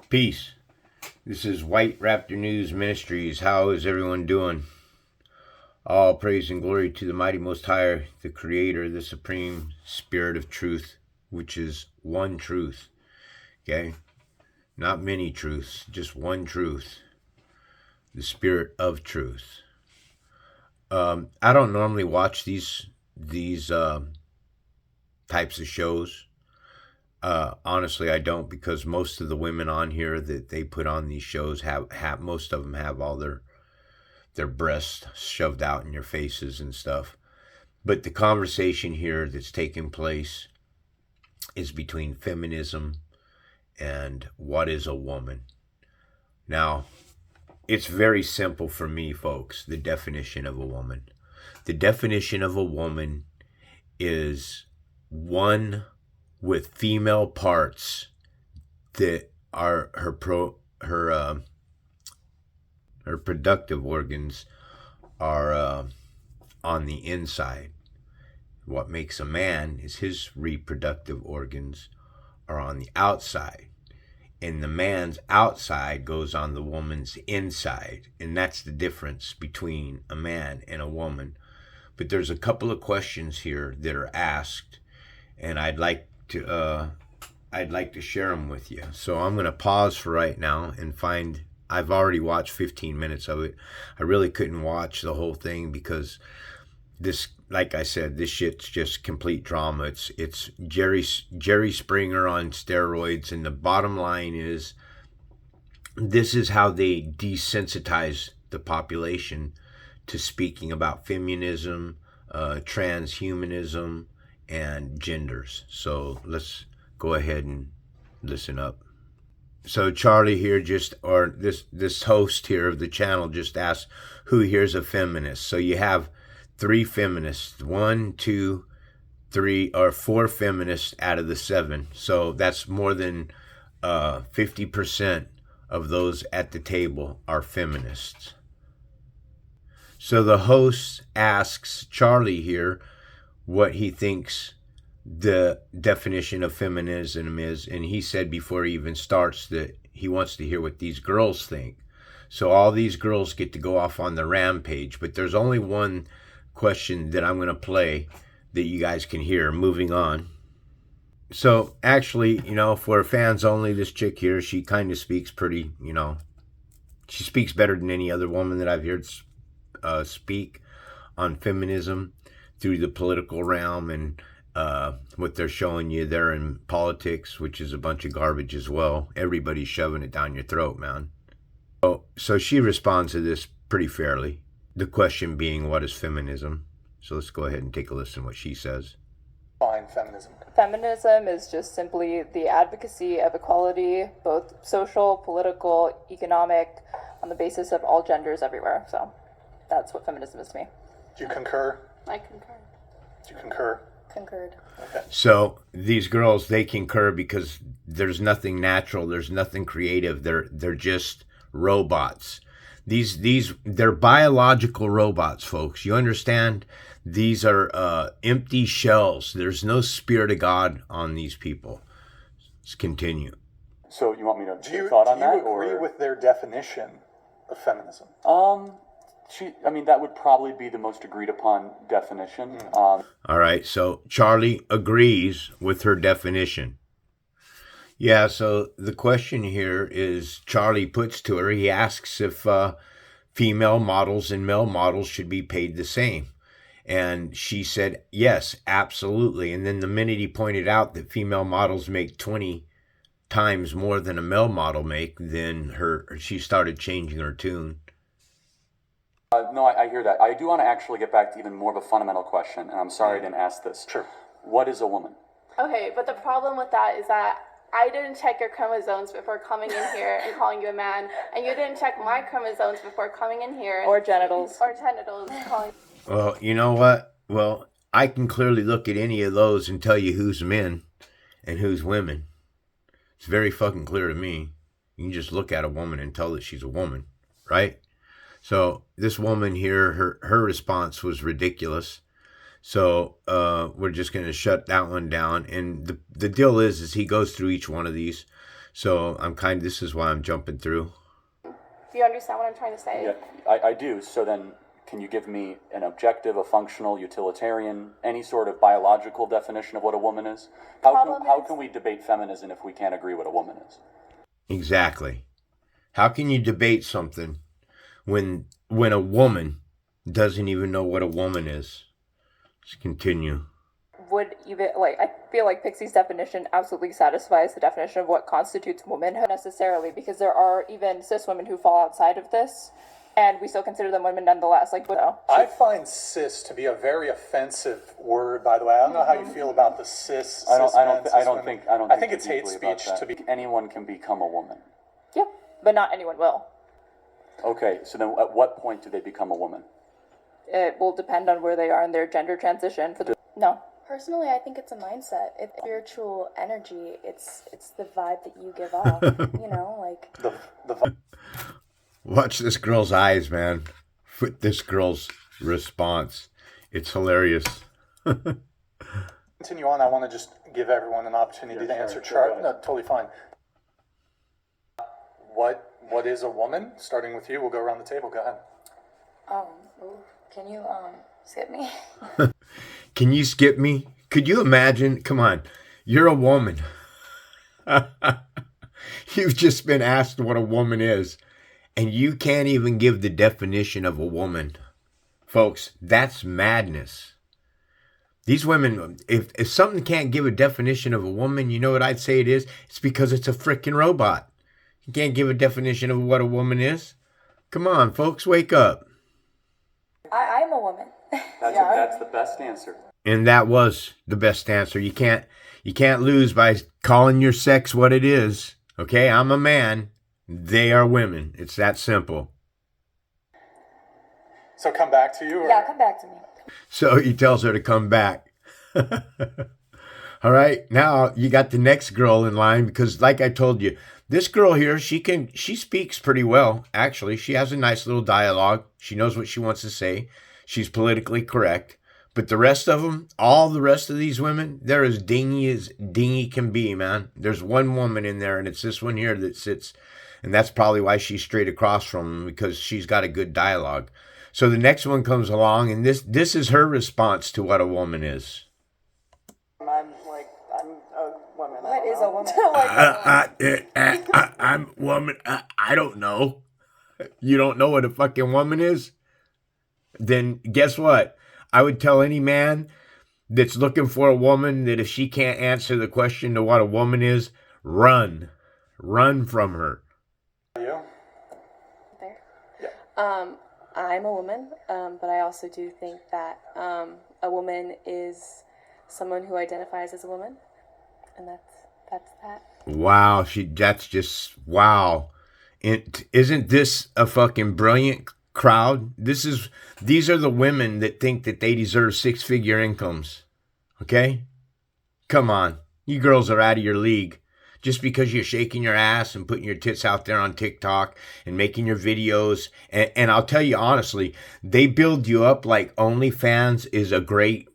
Peace. This is White Raptor News Ministries. How is everyone doing? All praise and glory to the mighty Most High, the Creator, the Supreme Spirit of Truth, which is one truth. Okay? Not many truths, just one truth. The Spirit of Truth. I don't normally watch these types of shows. Honestly, I don't, because most of the women on here that they put on these shows have most of them have all their breasts shoved out in your faces and stuff. But the conversation here that's taking place is between feminism and what is a woman. Now, it's very simple for me, folks, the definition of a woman. The definition of a woman is one with female parts that are her productive organs are on the inside. What makes a man is his reproductive organs are on the outside, and the man's outside goes on the woman's inside, and that's the difference between a man and a woman. But there's a couple of questions here that are asked, and I'd like to share them with you. So I'm going to pause for right now and find. I've already watched 15 minutes of it. I really couldn't watch the whole thing because this, like I said, this shit's just complete drama. It's Jerry Springer on steroids, and the bottom line is this is how they desensitize the population to speaking about feminism, transhumanism, and genders. So let's go ahead and listen up. So Charlie here this host here of the channel just asked who here's a feminist. So you have 3 feminists, 1, 2, 3, or 4 feminists out of the 7. So that's more than 50% of those at the table are feminists. So the host asks Charlie here what he thinks the definition of feminism is, and he said before he even starts that he wants to hear what these girls think. So all these girls get to go off on the rampage, but there's only one question that I'm going to play that you guys can hear. Moving on. So actually, for fans only, this chick here, she kind of speaks pretty, she speaks better than any other woman that I've heard speak on feminism through the political realm, and what they're showing you there in politics, which is a bunch of garbage as well. Everybody's shoving it down your throat, man. So she responds to this pretty fairly. The question being, what is feminism? So let's go ahead and take a listen to what she says. Define feminism. Feminism is just simply the advocacy of equality, both social, political, economic, on the basis of all genders everywhere. So that's what feminism is to me. Do you concur? I concur. Do you concur? Concurred. Okay. So these girls, they concur because there's nothing natural, there's nothing creative. They're just robots. They're biological robots, folks. You understand? These are empty shells. There's no spirit of God on these people. Let's continue. So you want me to thought on that? Do you agree with their definition of feminism? That would probably be the most agreed upon definition. All right, so Charlie agrees with her definition. Yeah, so the question here is Charlie puts to her, he asks if female models and male models should be paid the same. And she said, yes, absolutely. And then the minute he pointed out that female models make 20 times more than a male model make, then she started changing her tune. No, I hear that. I do want to actually get back to even more of a fundamental question, and I'm sorry I didn't ask this. Sure. What is a woman? Okay, but the problem with that is that I didn't check your chromosomes before coming in here and calling you a man, and you didn't check my chromosomes before coming in here. Or genitals. Or genitals. Calling. Well, you know what? Well, I can clearly look at any of those and tell you who's men and who's women. It's very fucking clear to me. You can just look at a woman and tell that she's a woman, right? So this woman here, her response was ridiculous. So we're just going to shut that one down. And the deal is he goes through each one of these. So this is why I'm jumping through. Do you understand what I'm trying to say? Yeah, I do. So then, can you give me an objective, a functional, utilitarian, any sort of biological definition of what a woman is? How can we debate feminism if we can't agree what a woman is? Exactly. How can you debate something when a woman doesn't even know what a woman is? Let's continue. Would even, like, I feel like Pixie's definition absolutely satisfies the definition of what constitutes womanhood necessarily, because there are even cis women who fall outside of this, and we still consider them women nonetheless. Like, I find cis to be a very offensive word, by the way. I don't know how you feel about the cis. I don't women. think I think it's hate deeply about speech that. to be. Anyone can become a woman. yeah, but not anyone will. Okay, so then at what point do they become a woman? It will depend on where they are in their gender transition. No. Personally, I think it's a mindset. It's spiritual energy. It's the vibe that you give off. You know, like The Watch this girl's eyes, man. With this girl's response. It's hilarious. continue on. I want to just give everyone an opportunity to answer. No, totally fine. What is a woman? Starting with you, we'll go around the table. Go ahead. can you skip me? Can you skip me? Could you imagine? Come on. You're a woman. You've just been asked what a woman is, and you can't even give the definition of a woman. Folks, that's madness. These women, if something can't give a definition of a woman, you know what I'd say it is? It's because it's a freaking robot. You can't give a definition of what a woman is. Come on, folks, wake up. I'm a woman. That's the best answer. And that was the best answer. You can't lose by calling your sex what it is. Okay, I'm a man. They are women. It's that simple. So come back to you? Or? Yeah, come back to me. So he tells her to come back. All right, now you got the next girl in line, because like I told you, this girl here, she speaks pretty well, actually. She has a nice little dialogue. She knows what she wants to say. She's politically correct. But the rest of them, all the rest of these women, they're as dingy can be, man. There's one woman in there, and it's this one here that sits, and that's probably why she's straight across from him, because she's got a good dialogue. So the next one comes along, and this is her response to what a woman is. I'm a woman. What is a woman? I'm a woman. I don't know. You don't know what a fucking woman is? Then guess what? I would tell any man that's looking for a woman that if she can't answer the question to what a woman is, run. Run from her. You? There. I'm a woman, but I also do think that a woman is someone who identifies as a woman, and that's that. Wow, that's just wow. Isn't this a fucking brilliant crowd? These are the women that think that they deserve 6-figure incomes. Okay? Come on. You girls are out of your league. Just because you're shaking your ass and putting your tits out there on TikTok and making your videos. And I'll tell you honestly, they build you up like OnlyFans is a great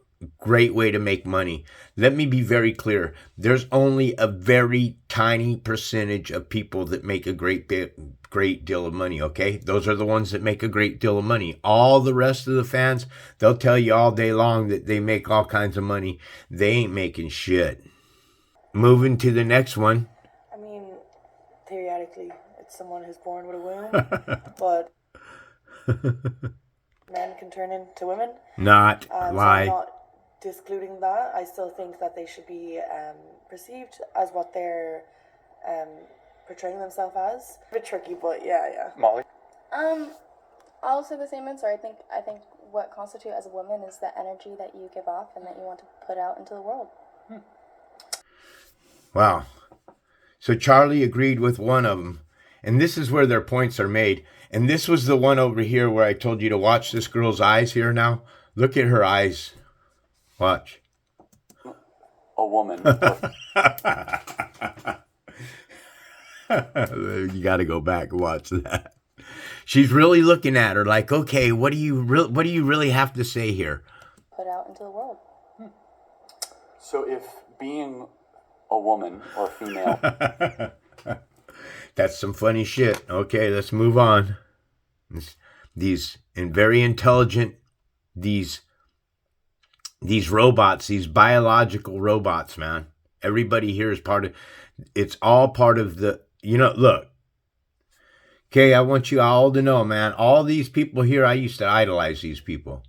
way to make money. Let me be very clear. There's only a very tiny percentage of people that make a great deal of money, okay? Those are the ones that make a great deal of money. All the rest of the fans, they'll tell you all day long that they make all kinds of money. They ain't making shit. Moving to the next one. I mean, theoretically, it's someone who's born with a womb, but men can turn into women. Not So lie. I'm not discluding that. I still think that they should be perceived as what they're portraying themselves as. A bit tricky, but yeah. Molly? I'll say the same answer. I think what constitutes as a woman is the energy that you give off and that you want to put out into the world. Wow. So Charlie agreed with one of them. And this is where their points are made. And this was the one over here where I told you to watch this girl's eyes here now. Look at her eyes. Watch. A woman. You got to go back and watch that. She's really looking at her like, okay, what do you really have to say here? Put out into the world. So if being a woman or female That's some funny shit. Okay, let's move on. These and very intelligent, these robots, these biological robots, man. Everybody here is part of, it's all part of the, look. Okay, I want you all to know, man, all these people here, I used to idolize these people.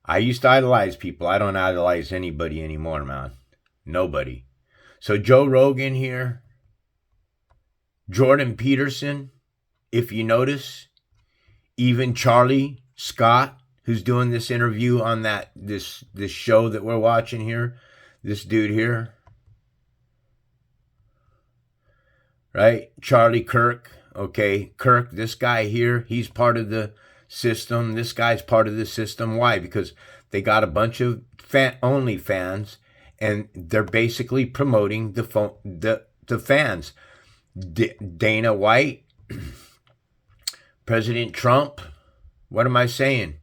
I used to idolize people. I don't idolize anybody anymore, man. Nobody. So Joe Rogan here, Jordan Peterson, if you notice, even Charlie Scott, who's doing this interview on this show that we're watching here, this dude here, right? Charlie Kirk, okay, Kirk, this guy here, he's part of the system. This guy's part of the system. Why? Because they got a bunch of OnlyFans, and they're basically promoting the fans. Dana White, President Trump. What am I saying?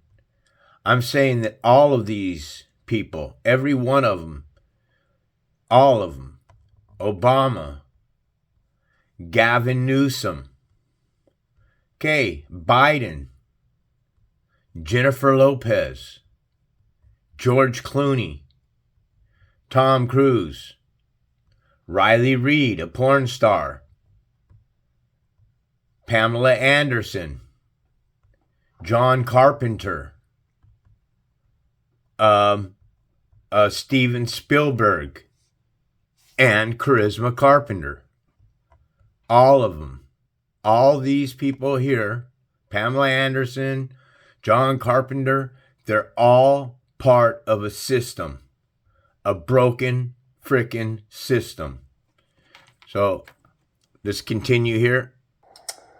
I'm saying that all of these people, every one of them, all of them, Obama, Gavin Newsom, okay, Biden, Jennifer Lopez, George Clooney, Tom Cruise, Riley Reid, a porn star, Pamela Anderson, John Carpenter, Steven Spielberg, and Charisma Carpenter. All of them. All these people here, Pamela Anderson, John Carpenter, they're all part of a system. A broken frickin' system. So, let's continue here.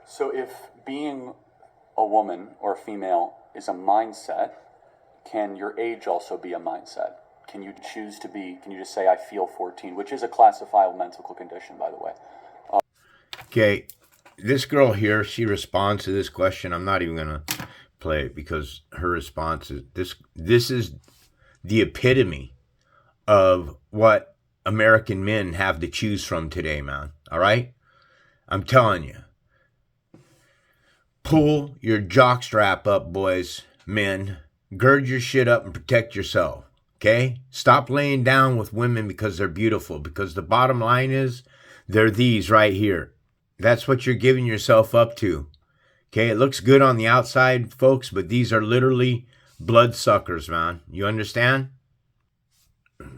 So if being a woman or a female is a mindset, can your age also be a mindset? Can you just say, I feel 14, which is a classifiable mental condition, by the way. Okay, this girl here, she responds to this question. I'm not even going to play it because her response is, this is the epitome of what American men have to choose from today, man. All right? I'm telling you. Pull your jockstrap up, boys, men. Gird your shit up and protect yourself, okay? Stop laying down with women because they're beautiful, because the bottom line is they're these right here. That's what you're giving yourself up to, okay? It looks good on the outside, folks, but these are literally bloodsuckers, man. You understand?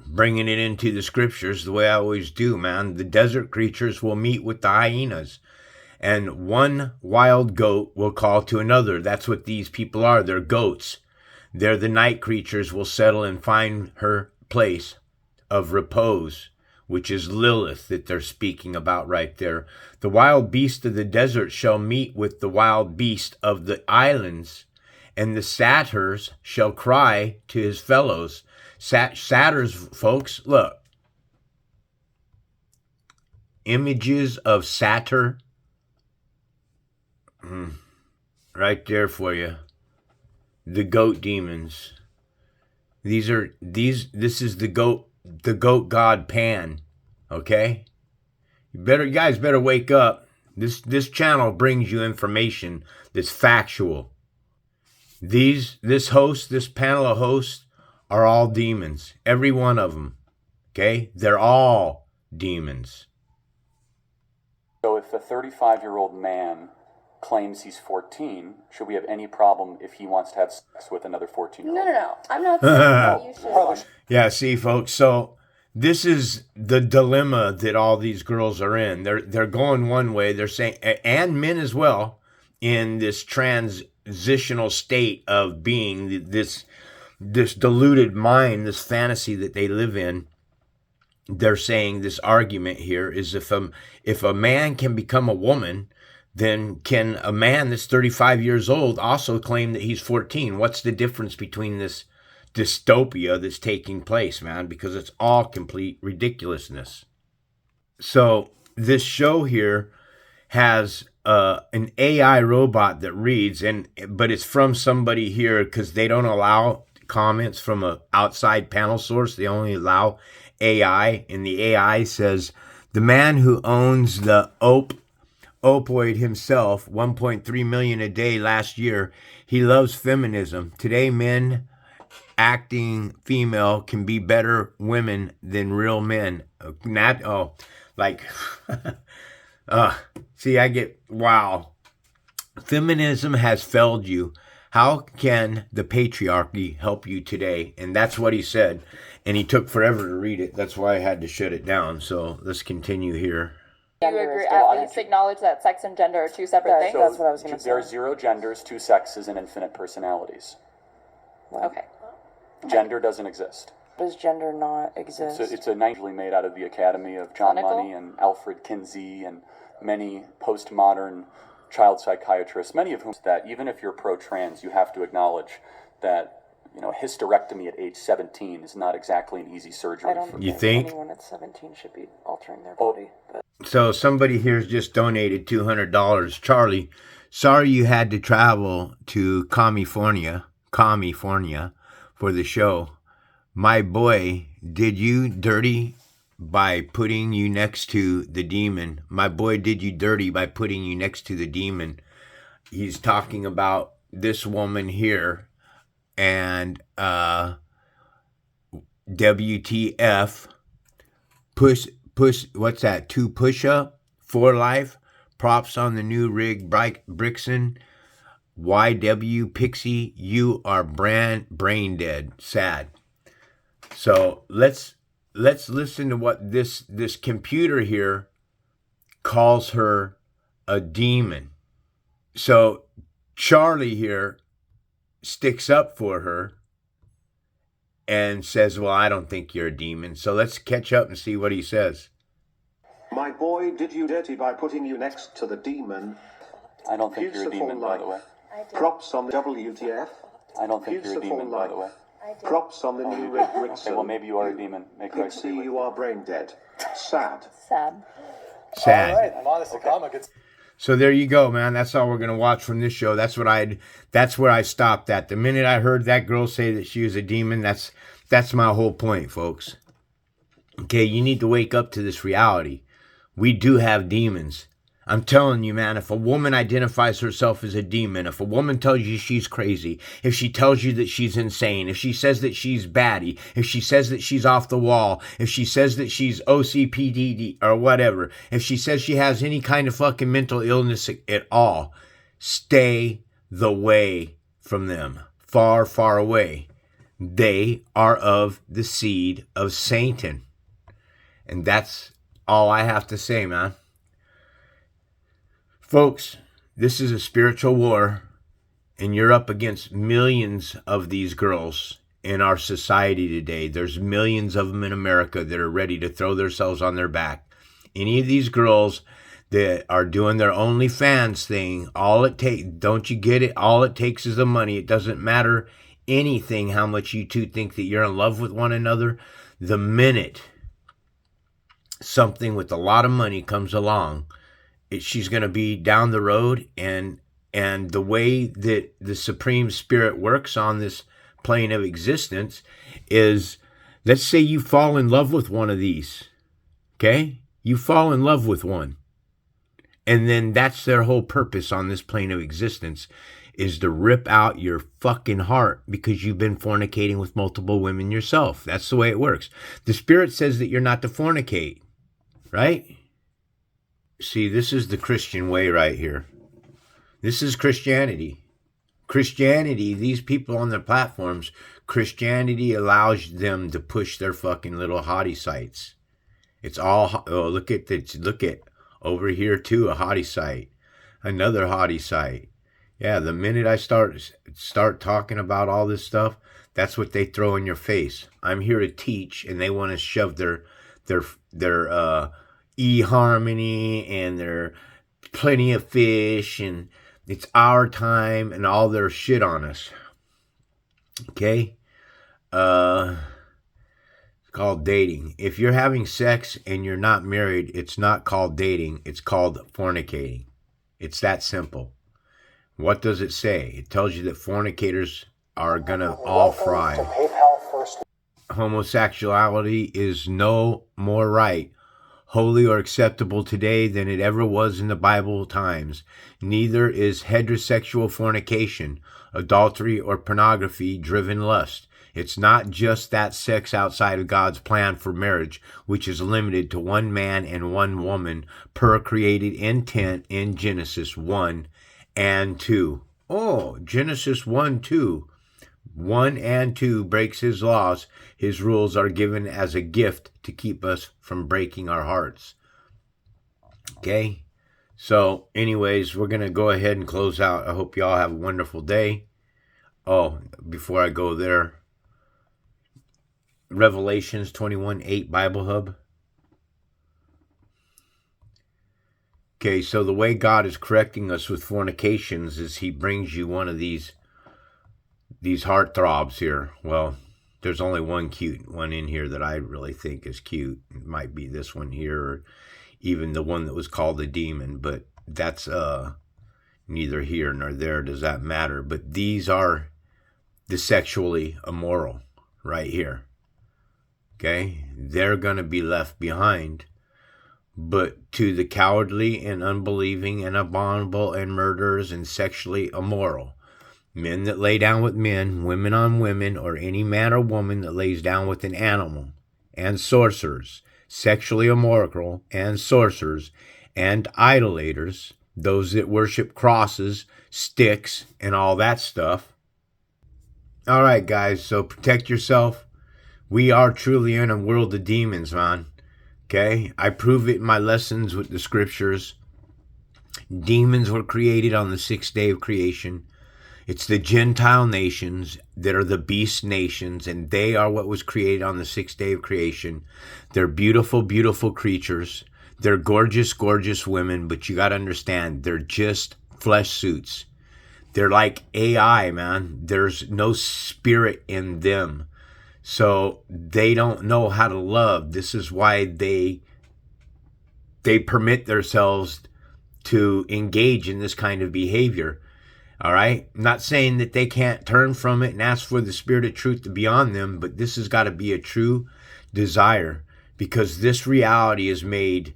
Bringing it into the scriptures the way I always do, man. The desert creatures will meet with the hyenas. And one wild goat will call to another. That's what these people are. They're goats. They're the night creatures will settle and find her place of repose, which is Lilith that they're speaking about right there. The wild beast of the desert shall meet with the wild beast of the islands, and the satyrs shall cry to his fellows. Satyrs, folks, look. Images of satyr. Right there for you. The goat demons. This is the goat god Pan. Okay? You guys better wake up. This channel brings you information that's factual. This panel of hosts are all demons. Every one of them. Okay? They're all demons. So if a 35-year-old man claims he's 14, should we have any problem if he wants to have sex with another 14-year-old? No. I'm not saying that you should. Yeah, see, folks, so this is the dilemma that all these girls are in. They're going one way, they're saying, and men as well, in this transitional state of being this deluded mind, this fantasy that they live in. They're saying this argument here is if a man can become a woman, then can a man that's 35 years old also claim that he's 14? What's the difference between this dystopia that's taking place, man? Because it's all complete ridiculousness. So this show here has an AI robot that reads, but it's from somebody here because they don't allow comments from an outside panel source. They only allow AI, and the AI says The man who owns the opioid himself, 1.3 million a day last year, he loves feminism. Today, men acting female can be better women than real men. See, I get, wow. Feminism has failed you. How can the patriarchy help you today? And that's what he said. And he took forever to read it. That's why I had to shut it down. So let's continue here. Do you agree, at least acknowledge that sex and gender are two separate things? That's what I was going to say. There are 0 genders, 2 sexes, and infinite personalities. Okay. Gender doesn't exist. Does gender not exist? So it's a nicely made out of the Academy of John Clinical? Money and Alfred Kinsey and many postmodern child psychiatrists, many of whom that even if you're pro-trans, you have to acknowledge that a hysterectomy at age 17 is not exactly an easy surgery. I don't You think? anyone at 17 should be altering their body. But So somebody here's just donated $200. Charlie, sorry you had to travel to California for the show. My boy did you dirty by putting you next to the demon. My boy did you dirty by putting you next to the demon. He's talking about this woman here, and WTF, push, what's that? 2 push-up, 4 life, props on the new rig, Brixton, YW Pixie, you are brain dead, sad. So let's listen to what this computer here calls her a demon. So Charlie here sticks up for her and says, well, I don't think you're a demon. So let's catch up and see what he says. My boy did you dirty by putting you next to the demon. I don't think you're a demon, by the way. Props on the WTF. I don't think you're a demon, by the way. Props on the new rig Okay, Brixton. well, maybe you are a demon. Make right Pixie, you are brain dead. Sad. Sad. Sad. All right, Modest Comma gets. So there you go, man. That's all we're gonna watch from this show. That's where I stopped at. The minute I heard that girl say that she was a demon, that's my whole point, folks. Okay, you need to wake up to this reality. We do have demons. I'm telling you, man, if a woman identifies herself as a demon, if a woman tells you she's crazy, if she tells you that she's insane, if she says that she's batty, if she says that she's off the wall, if she says that she's OCPD or whatever, if she says she has any kind of fucking mental illness at all, stay the way from them. Far, far away. They are of the seed of Satan. And that's all I have to say, man. Folks, this is a spiritual war, and you're up against millions of these girls in our society today. There's millions of them in America that are ready to throw themselves on their back. Any of these girls that are doing their OnlyFans thing, don't you get it? All it takes is the money. It doesn't matter anything how much you two think that you're in love with one another. The minute something with a lot of money comes along, she's going to be down the road, and the way that the Supreme Spirit works on this plane of existence is, let's say you fall in love with one of these, okay? You fall in love with one, and then that's their whole purpose on this plane of existence, is to rip out your fucking heart because you've been fornicating with multiple women yourself. That's the way it works. The Spirit says that you're not to fornicate, right? See, this is the Christian way right here. This is Christianity. Christianity, these people on their platforms, Christianity allows them to push their fucking little hottie sites. It's all, look at over here too, a hottie site. Another hottie site. Yeah, the minute I start talking about all this stuff, that's what they throw in your face. I'm here to teach, and they want to shove their eHarmony and their Plenty of Fish and It's Our Time and all their shit on us. Okay? It's called dating. If you're having sex and you're not married, it's not called dating. It's called fornicating. It's that simple. What does it say? It tells you that fornicators are gonna all fry. PayPal First. Homosexuality is no more right. holy, or acceptable today than it ever was in the Bible times. Neither is heterosexual fornication, adultery, or pornography-driven lust. It's not just that sex outside of God's plan for marriage, which is limited to one man and one woman per created intent in Genesis 1 and 2. Oh, Genesis 1, 2. 1 and 2 breaks his laws. His rules are given as a gift to keep us from breaking our hearts. Okay? So, anyways, we're going to go ahead and close out. I hope y'all have a wonderful day. Oh, before I go there, Revelations 21:8 Bible Hub. Okay, so the way God is correcting us with fornications is he brings you one of these heartthrobs here. Well, there's only one cute one in here that I really think is cute. It might be this one here, or even the one that was called the demon, but that's neither here nor there. Does that matter? But these are the sexually immoral right here. Okay, they're going to be left behind. But to the cowardly and unbelieving and abominable and murderers and sexually immoral, men that lay down with men, women on women, or any man or woman that lays down with an animal, and sorcerers, sexually immoral and sorcerers, and idolaters, those that worship crosses, sticks, and all that stuff. All right, guys, so protect yourself. We are truly in a world of demons, man. Okay? I prove it in my lessons with the scriptures. Demons were created on the 6th day of creation. It's the Gentile nations that are the beast nations, and they are what was created on the 6th day of creation. They're beautiful, beautiful creatures. They're gorgeous, gorgeous women, but you got to understand, they're just flesh suits. They're like AI, man. There's no spirit in them. So they don't know how to love. This is why they permit themselves to engage in this kind of behavior. All right? I'm not saying that they can't turn from it and ask for the spirit of truth to be on them, but this has got to be a true desire, because this reality has made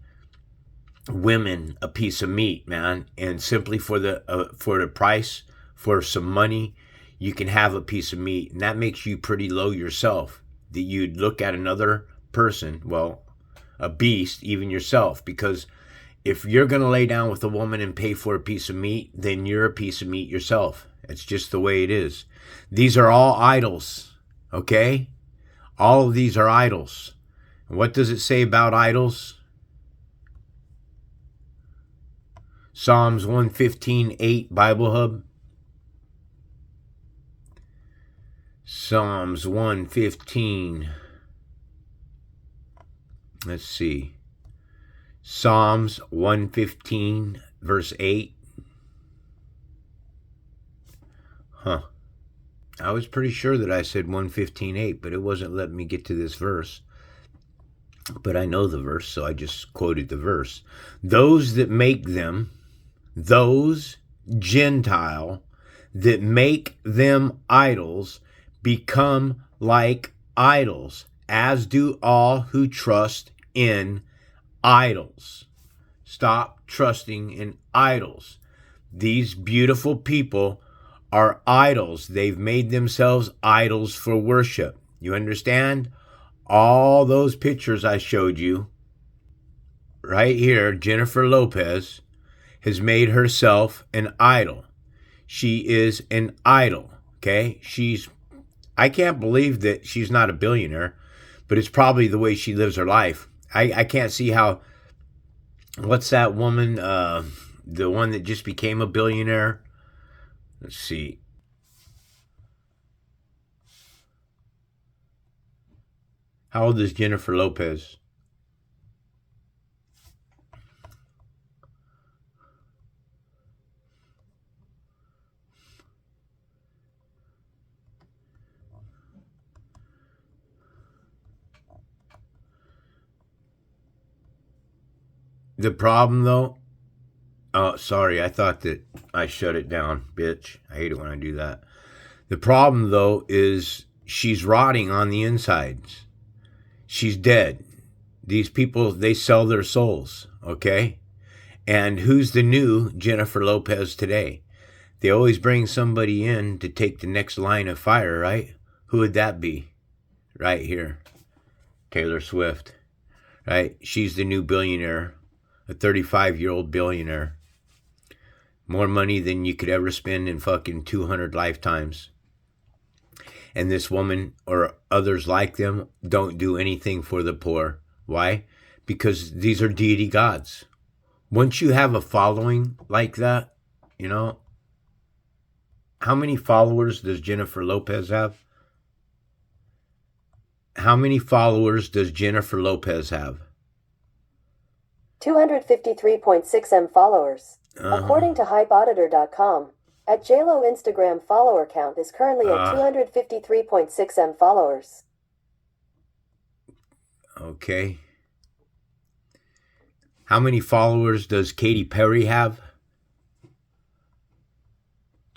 women a piece of meat, man. And simply for the price, for some money, you can have a piece of meat, and that makes you pretty low yourself, that you'd look at another person, well, a beast, even yourself, because if you're going to lay down with a woman and pay for a piece of meat, then you're a piece of meat yourself. It's just the way it is. These are all idols, okay? All of these are idols. And what does it say about idols? Psalms 115:8 Bible Hub. Psalms 115. Let's see. Psalms 115, verse 8. Huh. I was pretty sure that I said 115:8, but it wasn't letting me get to this verse. But I know the verse, so I just quoted the verse. Those that make them, those Gentile that make them idols, become like idols, as do all who trust in idols. Stop trusting in idols. These beautiful people are idols. They've made themselves idols for worship. You understand? All those pictures I showed you right here, Jennifer Lopez has made herself an idol. She is an idol, okay? I can't believe that she's not a billionaire, but it's probably the way she lives her life. I can't see how, what's that woman, the one that just became a billionaire? Let's see. How old is Jennifer Lopez? The problem, though, oh, sorry, I thought that I shut it down, bitch. I hate it when I do that. The problem, though, is she's rotting on the insides. She's dead. These people, they sell their souls, okay? And who's the new Jennifer Lopez today? They always bring somebody in to take the next line of fire, right? Who would that be? Right here. Taylor Swift, right? She's the new billionaire, a 35-year-old billionaire. More money than you could ever spend in fucking 200 lifetimes. And this woman or others like them don't do anything for the poor. Why? Because these are deity gods. Once you have a following like that, you know, how many followers does Jennifer Lopez have? How many followers does Jennifer Lopez have? 253.6 followers. According to HypeAuditor.com, at JLo Instagram follower count is currently at 253.6 followers. Okay. How many followers does Katy Perry have?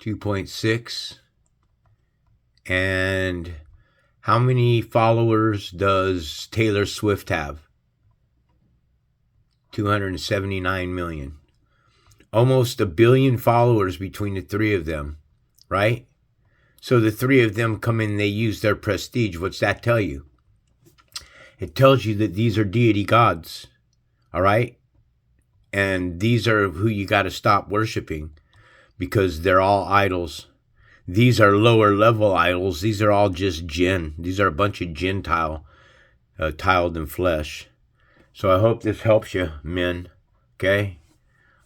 2.6. And how many followers does Taylor Swift have? 279 million. Almost 1 billion followers between the three of them, right? So the three of them come in, they use their prestige. What's that tell you? It tells you that these are deity gods, all right? And these are who you got to stop worshiping because they're all idols. These are lower level idols. These are all just jinn. These are a bunch of Gentile, tiled in flesh. So I hope this helps you, men, okay?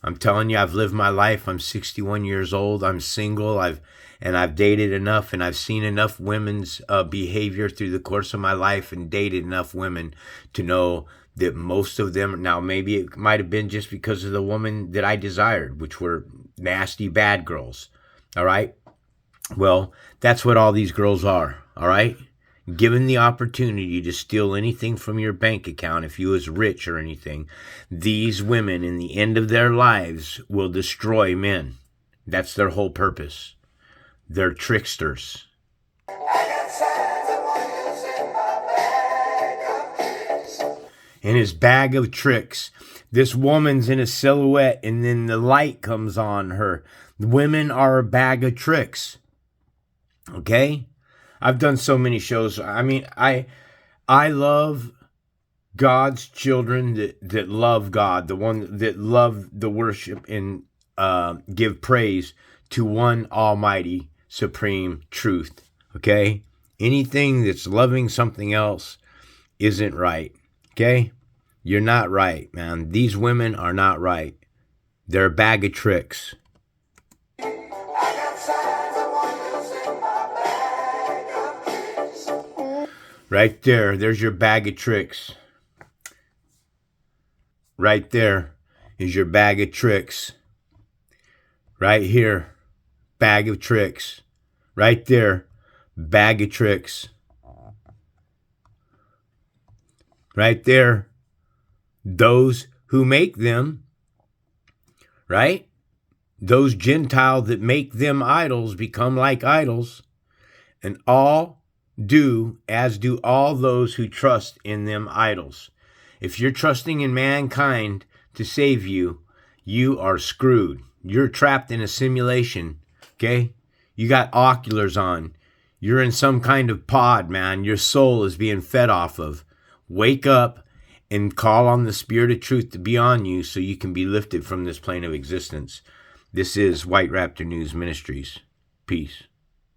I'm telling you, I've lived my life. I'm 61 years old. I'm single. I've dated enough, and I've seen enough women's behavior through the course of my life and dated enough women to know that most of them, now maybe it might have been just because of the woman that I desired, which were nasty bad girls, all right? Well, that's what all these girls are, all right? Given the opportunity to steal anything from your bank account, if you was rich or anything, these women in the end of their lives will destroy men. That's their whole purpose. They're tricksters. In his bag of tricks, this woman's in a silhouette and then the light comes on her. Women are a bag of tricks. Okay? I've done so many shows. I mean, I love God's children that love God, the one that love the worship and give praise to one almighty supreme truth. Okay? Anything that's loving something else isn't right. Okay? You're not right, man. These women are not right. They're a bag of tricks. Right there. There's your bag of tricks. Right there is your bag of tricks. Right here. Bag of tricks. Right there. Bag of tricks. Right there. Those who make them. Right? Those Gentile that make them idols become like idols. And all do as do all those who trust in them idols. If you're trusting in mankind to save you, you are screwed. You're trapped in a simulation, okay? You got oculars on. You're in some kind of pod, man. Your soul is being fed off of. Wake up and call on the Spirit of truth to be on you so you can be lifted from this plane of existence. This is White Raptor News Ministries. Peace.